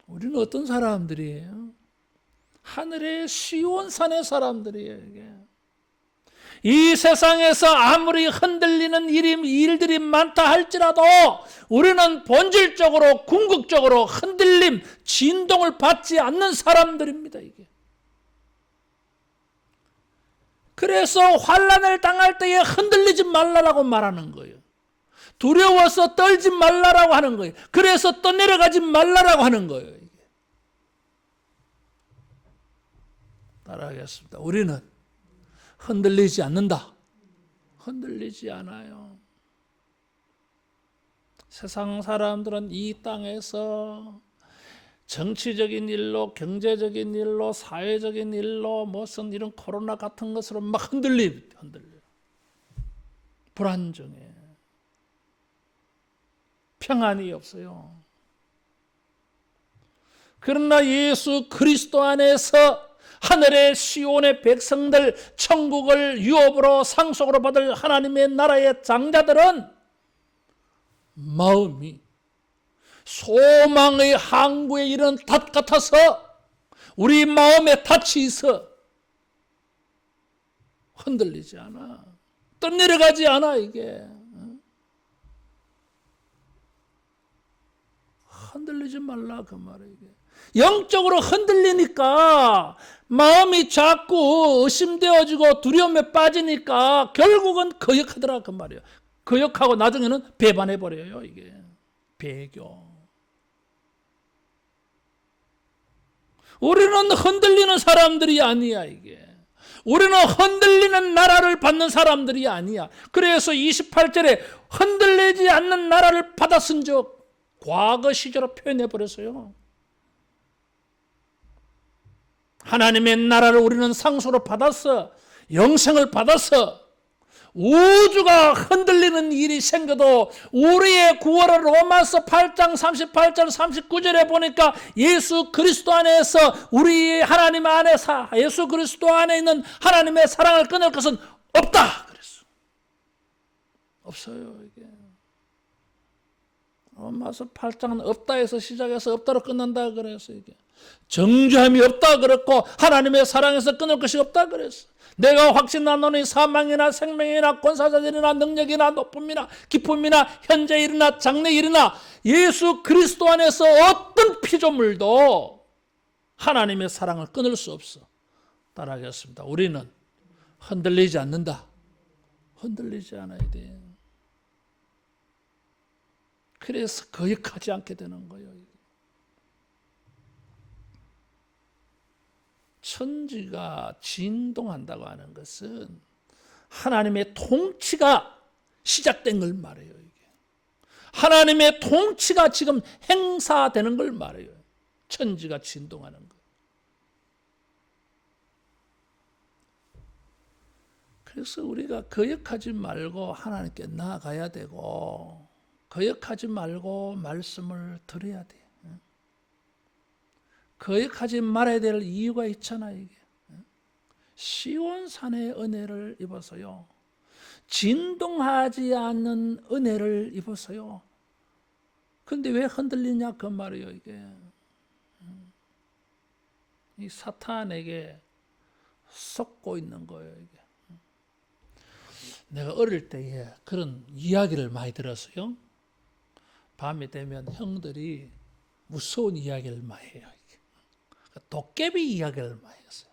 우리는 어떤 사람들이에요? 하늘의 시온산의 사람들이에요. 이게 이 세상에서 아무리 흔들리는 일들이 많다 할지라도 우리는 본질적으로, 궁극적으로 흔들림, 진동을 받지 않는 사람들입니다. 이게. 그래서 환난을 당할 때에 흔들리지 말라라고 말하는 거예요. 두려워서 떨지 말라라고 하는 거예요. 그래서 떠내려가지 말라라고 하는 거예요. 이게. 따라하겠습니다. 우리는 흔들리지 않는다. 흔들리지 않아요. 세상 사람들은 이 땅에서 정치적인 일로, 경제적인 일로, 사회적인 일로, 무슨 이런 코로나 같은 것으로 막 흔들려. 불안정해. 평안이 없어요. 그러나 예수 그리스도 안에서 하늘의 시온의 백성들, 천국을 유업으로 상속으로 받을 하나님의 나라의 장자들은 마음이 소망의 항구에 이른 닷 같아서 우리 마음에 닻이 있어 흔들리지 않아. 떠내려가지 않아. 이게 흔들리지 말라 그 말이에요. 이게 영적으로 흔들리니까 마음이 자꾸 의심되어지고 두려움에 빠지니까 결국은 거역하더라 그 말이에요. 거역하고 나중에는 배반해버려요. 이게 배교. 우리는 흔들리는 사람들이 아니야. 이게 우리는 흔들리는 나라를 받는 사람들이 아니야. 그래서 28절에 흔들리지 않는 나라를 받았은 적 과거 시제로 표현해버렸어요. 하나님의 나라를 우리는 상속으로 받았어. 영생을 받았어. 우주가 흔들리는 일이 생겨도 우리의 구원을 로마서 8장 38절 39절에 보니까 예수 그리스도 안에서 우리 하나님 안에서 예수 그리스도 안에 있는 하나님의 사랑을 끊을 것은 없다 그랬어. 없어요. 이게 로마서 8장은 없다에서 시작해서 없다로 끝난다 그랬어. 이게 정죄함이 없다 그랬고 하나님의 사랑에서 끊을 것이 없다 그랬어. 내가 확신하노니 사망이나 생명이나 권사자들이나 능력이나 높음이나 기쁨이나 현재 일이나 장래 일이나 예수 그리스도 안에서 어떤 피조물도 하나님의 사랑을 끊을 수 없어. 따라하겠습니다. 우리는 흔들리지 않는다. 흔들리지 않아야 돼. 그래서 거역하지 않게 되는 거예요. 천지가 진동한다고 하는 것은 하나님의 통치가 시작된 걸 말해요. 이게. 하나님의 통치가 지금 행사되는 걸 말해요. 천지가 진동하는 것. 그래서 우리가 거역하지 말고 하나님께 나아가야 되고 거역하지 말고 말씀을 들어야 돼. 거역하지 말아야 될 이유가 있잖아. 이게 시온산의 은혜를 입어서요. 진동하지 않는 은혜를 입어서요. 근데 왜 흔들리냐 그 말이에요. 이게 이 사탄에게 썩고 있는 거예요. 이게 내가 어릴 때에 그런 이야기를 많이 들었어요. 밤이 되면 형들이 무서운 이야기를 많이 해요. 도깨비 이야기를 많이 했어요.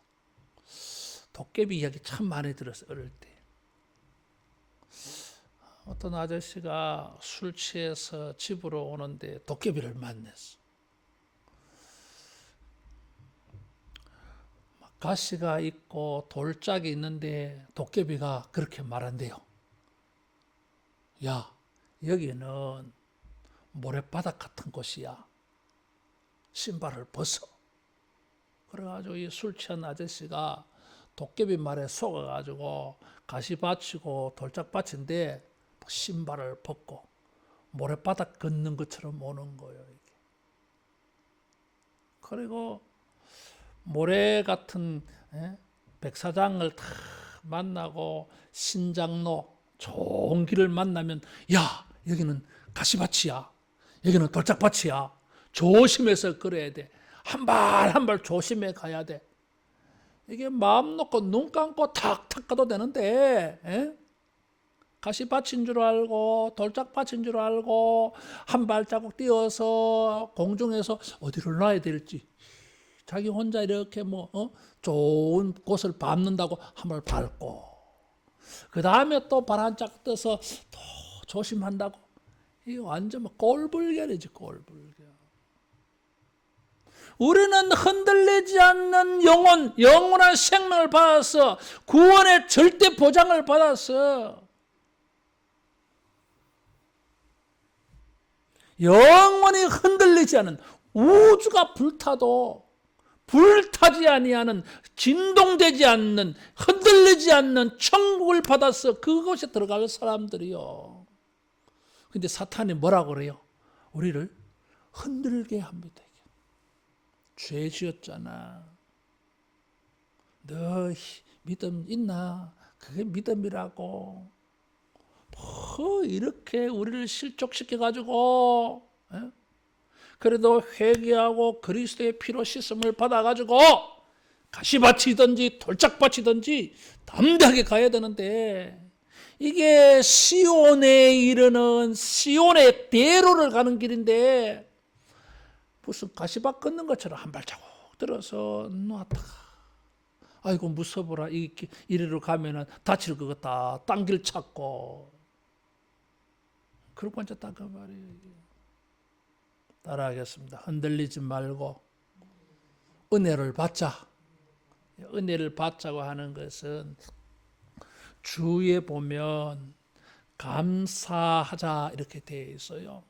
도깨비 이야기 참 많이 들었어요. 어릴 때. 어떤 아저씨가 술 취해서 집으로 오는데 도깨비를 만났어. 막 가시가 있고 돌짝이 있는데 도깨비가 그렇게 말한대요. 야, 여기는 모래바닥 같은 곳이야. 신발을 벗어. 그래가지고 이 술 취한 아저씨가 도깨비 말에 속아가지고 가시밭이고 돌짝밭인데 신발을 벗고 모래바닥 걷는 것처럼 오는 거예요. 이게. 그리고 모래 같은 백사장을 다 만나고 신장로 좋은 길을 만나면 야, 여기는 가시밭이야. 여기는 돌짝밭이야. 조심해서 걸어야 돼. 한 발 한 발 조심해 가야 돼. 이게 마음 놓고 눈 감고 탁탁 가도 되는데 가시밭인 줄 알고 돌짝밭인 줄 알고 한 발자국 뛰어서 공중에서 어디를 놔야 될지 자기 혼자 이렇게 좋은 곳을 밟는다고 한 발 밟고 그 다음에 또 발 한 짝 떠서 또 조심한다고. 이게 완전 꼴불견이지, 꼴불견. 우리는 흔들리지 않는 영원한 생명을 받아서 구원의 절대 보장을 받아서 영원히 흔들리지 않은 우주가 불타도 불타지 아니하는 진동되지 않는 흔들리지 않는 천국을 받아서 그곳에 들어갈 사람들이요. 근데 사탄이 뭐라고 그래요? 우리를 흔들게 합니다. 죄 지었잖아. 너 믿음 있나? 그게 믿음이라고. 이렇게 우리를 실족시켜가지고 그래도 회개하고 그리스도의 피로 씻음을 받아가지고 가시밭이든지 돌짝밭이든지 담대하게 가야 되는데 이게 시온에 이르는 시온의 대로를 가는 길인데 무슨 가시밭 걷는 것처럼 한 발자국 들어서 놨다가 아이고 무서워라. 이리로 가면은 다칠 것 같다. 딴 길 찾고 그러고 앉았다 그 말이에요. 따라하겠습니다. 흔들리지 말고 은혜를 받자. 은혜를 받자고 하는 것은 주에 보면 감사하자 이렇게 되어 있어요.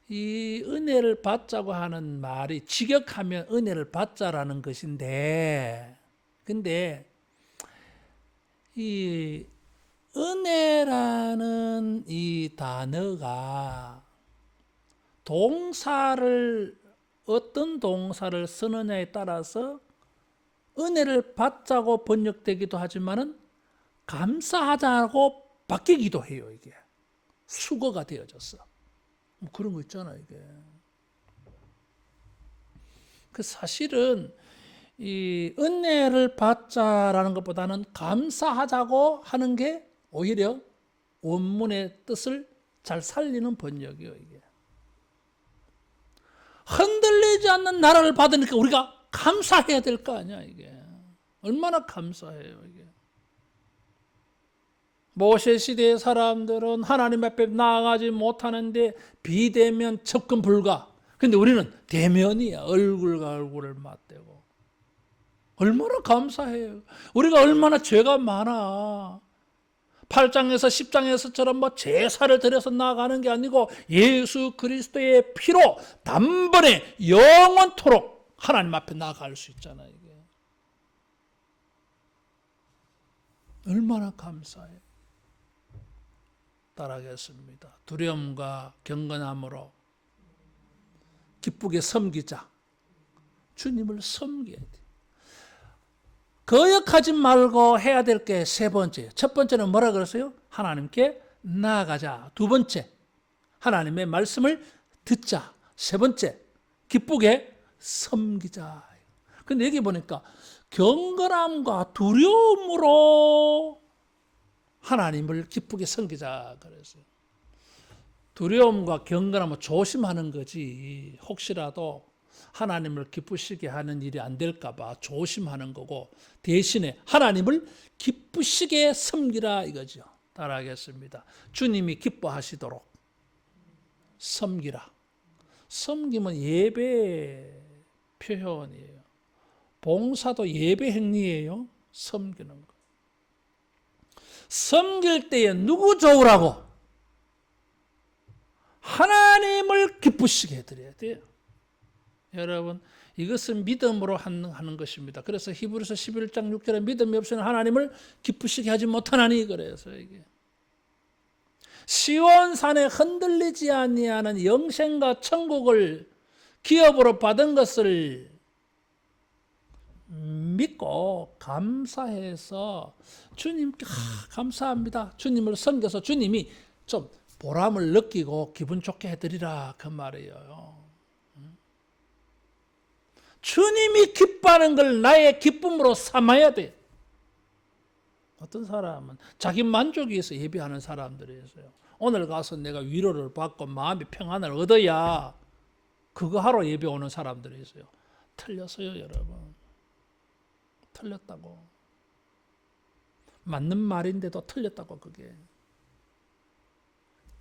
이 은혜를 받자고 하는 말이 직역하면 은혜를 받자라는 것인데 근데 이 은혜라는 이 단어가 어떤 동사를 쓰느냐에 따라서 은혜를 받자고 번역되기도 하지만은 감사하자고 바뀌기도 해요. 이게 수거가 되어졌어. 그런 거 있잖아 이게. 그 사실은 이 은혜를 받자라는 것보다는 감사하자고 하는 게 오히려 원문의 뜻을 잘 살리는 번역이에요. 이게. 흔들리지 않는 나라를 받으니까 우리가 감사해야 될 거 아니야 이게. 얼마나 감사해요 이게. 모세 시대의 사람들은 하나님 앞에 나아가지 못하는데 비대면 접근 불가. 근데 우리는 대면이야. 얼굴과 얼굴을 맞대고. 얼마나 감사해요. 우리가 얼마나 죄가 많아. 8장에서 10장에서처럼 제사를 드려서 나아가는 게 아니고 예수 그리스도의 피로 단번에 영원토록 하나님 앞에 나아갈 수 있잖아요. 이게. 얼마나 감사해요. 따라하겠습니다. 두려움과 경건함으로 기쁘게 섬기자. 주님을 섬겨야 돼. 거역하지 말고 해야 될 게 세 번째. 첫 번째는 뭐라 그랬어요? 하나님께 나아가자. 두 번째, 하나님의 말씀을 듣자. 세 번째, 기쁘게 섬기자. 근데 여기 보니까 경건함과 두려움으로 하나님을 기쁘게 섬기자 그랬어요. 두려움과 경건함은 조심하는 거지. 혹시라도 하나님을 기쁘시게 하는 일이 안 될까 봐 조심하는 거고 대신에 하나님을 기쁘시게 섬기라 이거죠. 따라하겠습니다. 주님이 기뻐하시도록 섬기라. 섬김은 예배 표현이에요. 봉사도 예배 행위예요. 섬기는 거. 섬길 때에 누구 좋으라고? 하나님을 기쁘시게 해드려야 돼요. 여러분, 이것은 믿음으로 하는 것입니다. 그래서 히브리서 11장 6절에 믿음이 없이는 하나님을 기쁘시게 하지 못하나니 그래서 이게 시온산에 흔들리지 아니하는 영생과 천국을 기업으로 받은 것을 믿고 감사해서 주님께 감사합니다. 주님을 섬겨서 주님이 좀 보람을 느끼고 기분 좋게 해드리라 그 말이에요. 주님이 기뻐하는 걸 나의 기쁨으로 삼아야 돼. 어떤 사람은 자기 만족이 위해서 예배하는 사람들이 있어요. 오늘 가서 내가 위로를 받고 마음의 평안을 얻어야 그거 하러 예배 오는 사람들이 있어요. 틀렸어요, 여러분. 틀렸다고. 맞는 말인데도 틀렸다고 그게.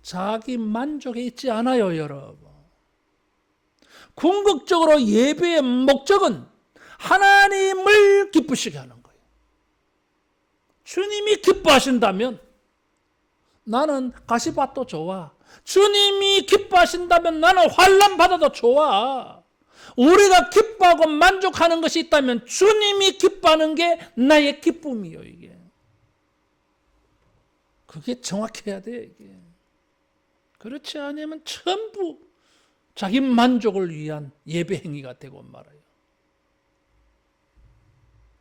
자기 만족에 있지 않아요, 여러분. 궁극적으로 예배의 목적은 하나님을 기쁘시게 하는 거예요. 주님이 기뻐하신다면 나는 가시밭도 좋아. 주님이 기뻐하신다면 나는 환난 받아도 좋아. 우리가 기뻐하고 만족하는 것이 있다면 주님이 기뻐하는 게 나의 기쁨이요, 이게. 그게 정확해야 돼, 이게. 그렇지 않으면 전부 자기 만족을 위한 예배 행위가 되고 말아요.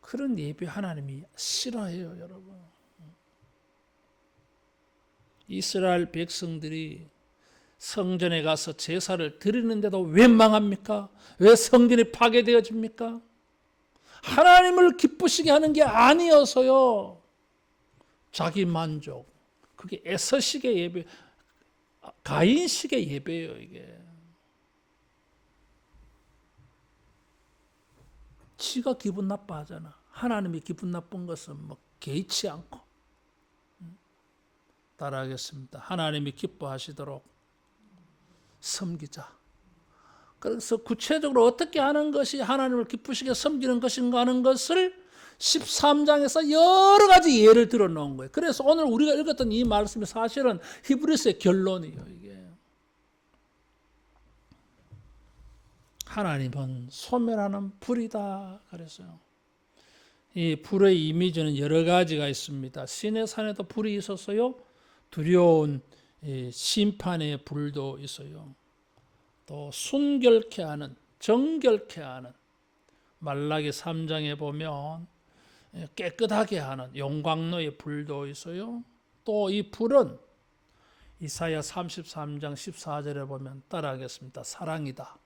그런 예배 하나님이 싫어해요, 여러분. 이스라엘 백성들이 성전에 가서 제사를 드리는데도 왜 망합니까? 왜 성전이 파괴되어집니까? 하나님을 기쁘시게 하는 게 아니어서요. 자기 만족. 그게 에서식의 예배, 가인식의 예배예요, 이게. 지가 기분 나빠하잖아. 하나님이 기분 나쁜 것은 뭐 개의치 않고. 따라하겠습니다. 하나님이 기뻐하시도록 섬기자. 그래서 구체적으로 어떻게 하는 것이 하나님을 기쁘시게 섬기는 것인가 하는 것을 13장에서 여러 가지 예를 들어 놓은 거예요. 그래서 오늘 우리가 읽었던 이 말씀이 사실은 히브리서의 결론이에요, 이게. 하나님은 소멸하는 불이다 그랬어요. 이 불의 이미지는 여러 가지가 있습니다. 시내산에도 불이 있었어요. 두려운 심판의 불도 있어요. 또 순결케 하는, 정결케 하는, 말라기 3장에 보면 깨끗하게 하는 용광로의 불도 있어요. 또 이 불은 이사야 33장 14절에 보면 따라하겠습니다. 사랑이다.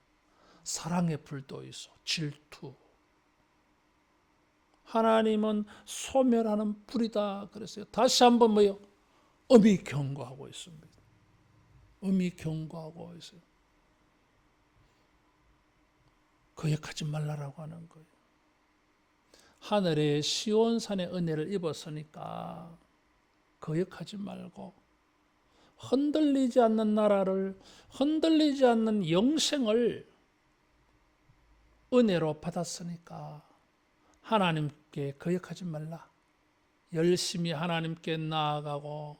사랑의 불도 있어. 질투. 하나님은 소멸하는 불이다 그랬어요. 다시 한번 뭐요? 엄히 경고하고 있습니다. 엄히 경고하고 있어요. 거역하지 말라라고 하는 거예요. 하늘의 시온산의 은혜를 입었으니까 거역하지 말고 흔들리지 않는 나라를, 흔들리지 않는 영생을 은혜로 받았으니까 하나님께 거역하지 말라. 열심히 하나님께 나아가고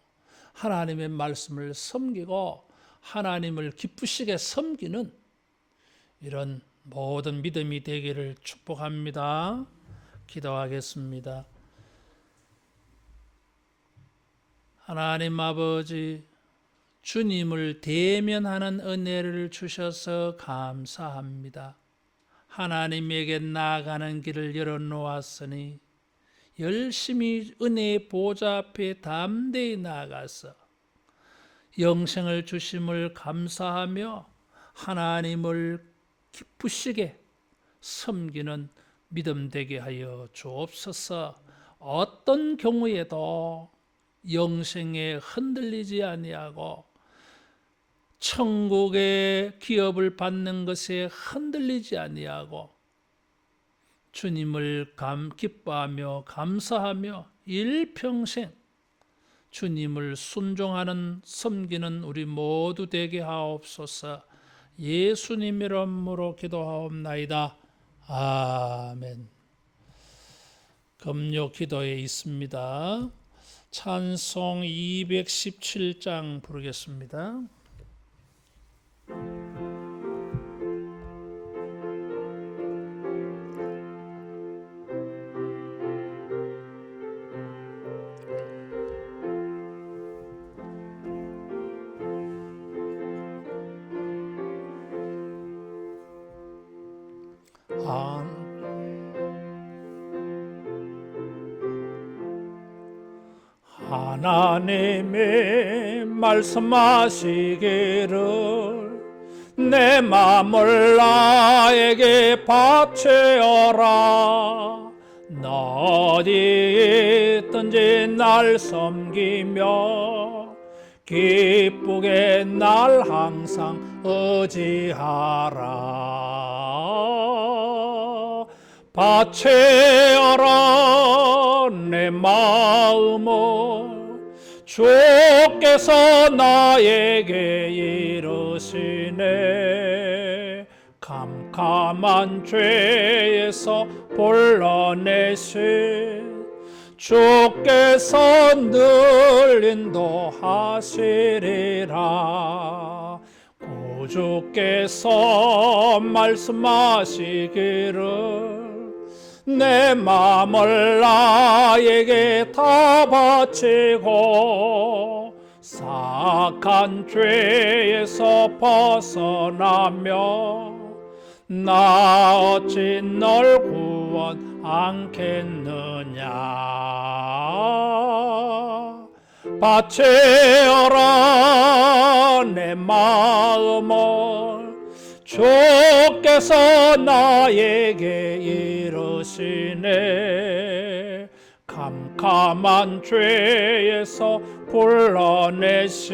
하나님의 말씀을 섬기고 하나님을 기쁘시게 섬기는 이런 모든 믿음이 되기를 축복합니다. 기도하겠습니다. 하나님 아버지, 주님을 대면하는 은혜를 주셔서 감사합니다. 하나님에게 나아가는 길을 열어놓았으니 열심히 은혜의 보좌 앞에 담대히 나아가서 영생을 주심을 감사하며 하나님을 기쁘시게 섬기는 믿음 되게 하여 주옵소서. 어떤 경우에도 영생에 흔들리지 아니하고 천국의 기업을 받는 것에 흔들리지 아니하고 주님을 기뻐하며 감사하며 일평생 주님을 순종하는 섬기는 우리 모두 되게 하옵소서. 예수님의 이름으로 기도하옵나이다. 아멘. 금요 기도에 있습니다. 찬송 217장 부르겠습니다. 하나님의 말씀하시기를 내 맘을 나에게 바치어라. 너 어디 있든지 날 섬기며 기쁘게 날 항상 의지하라. 바치어라 내 마음을 주께서 나에게 이르시네. 캄캄한 죄에서 불러내신 주께서 늘 인도하시리라. 구주께서 말씀하시기를 내 맘을 나에게 다 바치고 사악한 죄에서 벗어나며 나 어찌 널 구원 않겠느냐. 바치어라 내 마음을 주께서 나에게 이르시네. 캄캄한 죄에서 불러내신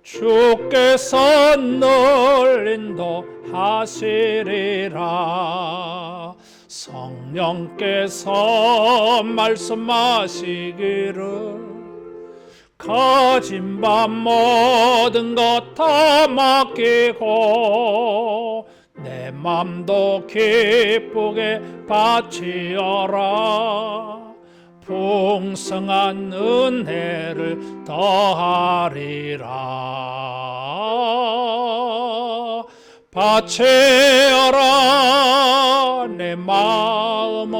주께서 늘 인도하시리라. 성령께서 말씀하시기를 가진 바 모든 것 다 맡기고 내 맘도 기쁘게 바치어라. 풍성한 은혜를 더하리라. 바치어라 내 마음을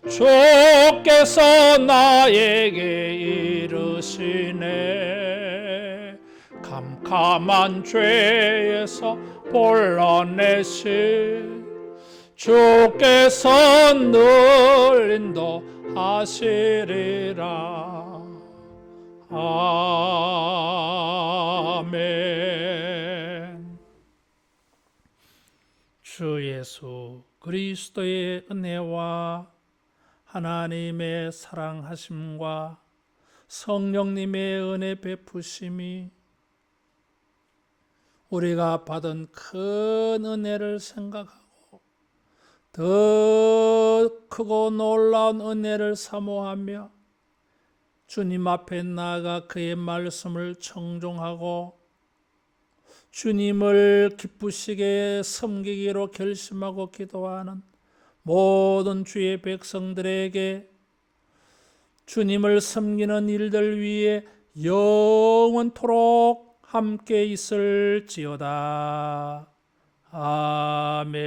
주께서 나에게 이르시네. 캄캄한 죄에서 불러내신 주께서 늘 인도하시리라. 아멘. 주 예수 그리스도의 은혜와 하나님의 사랑하심과 성령님의 은혜 베푸심이 우리가 받은 큰 은혜를 생각하고 더 크고 놀라운 은혜를 사모하며 주님 앞에 나아가 그의 말씀을 청종하고 주님을 기쁘시게 섬기기로 결심하고 기도하는 모든 주의 백성들에게 주님을 섬기는 일들 위에 영원토록 함께 있을지어다. 아멘.